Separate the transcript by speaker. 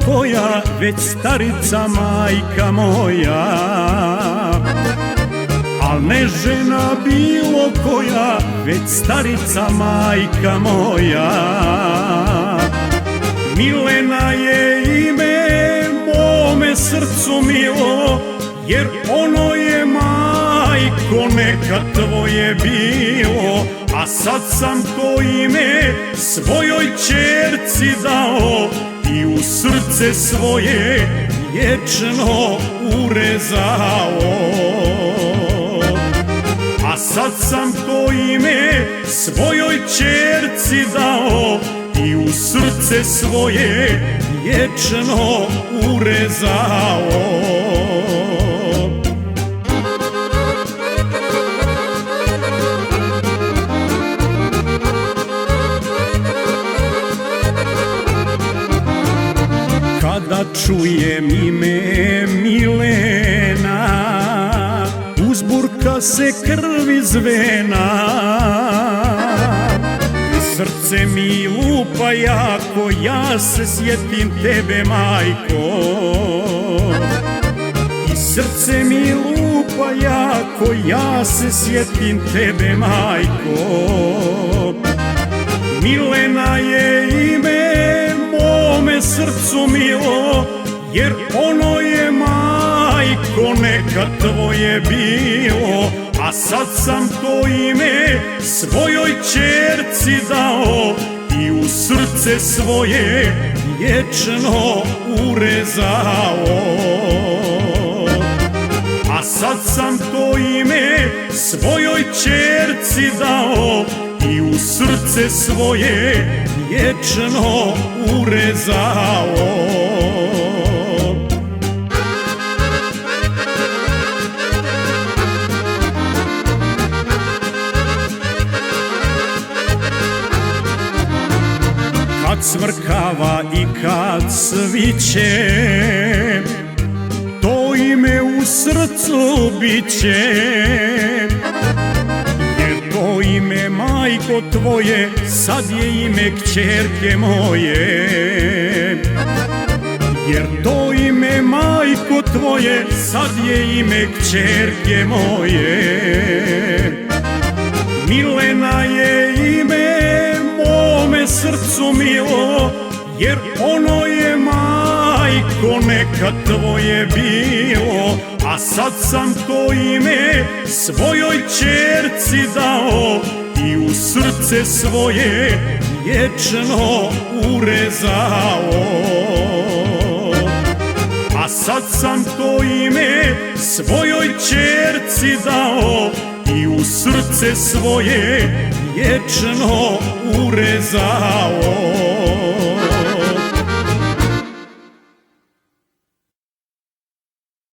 Speaker 1: koja, već starica majka moja. Al ne žena bilo koja, već starica majka moja. Milena je ime mome srcu milo, jer ono je majko nekad tvoje bilo. A sad sam to ime svojoj ćerci dao i u srce svoje vječno urezao. A sad sam to ime svojoj ćerci dao i u srce svoje vječno urezao. Kada čujem ime Milena, uzburka se krv iz vena. Srce mi lupa jako, ja se sjetim tebe majko. I srce mi lupa jako, ja se sjetim tebe majko. Milena je ime mome srcu milo, jer ono je majko nekad tvoje bilo. A sad sam to ime svojoj ćerci dao i u srce svoje vječno urezao. A sad sam to ime svojoj ćerci dao i u srce svoje vječno urezao. Kad smrkava i kad sviće, to ime u srcu biće. Jer to ime majko tvoje, sad je ime kćerke moje. Jer to ime majko tvoje, sad je ime kćerke moje. Milena je ime mome srcu milo, jer ono je majko nekad tvoje bilo. A sad sam to ime svojoj ćerci dao i u srce svoje vječno urezao. A sad sam to ime svojoj ćerci dao i u srce svoje vječno urezao.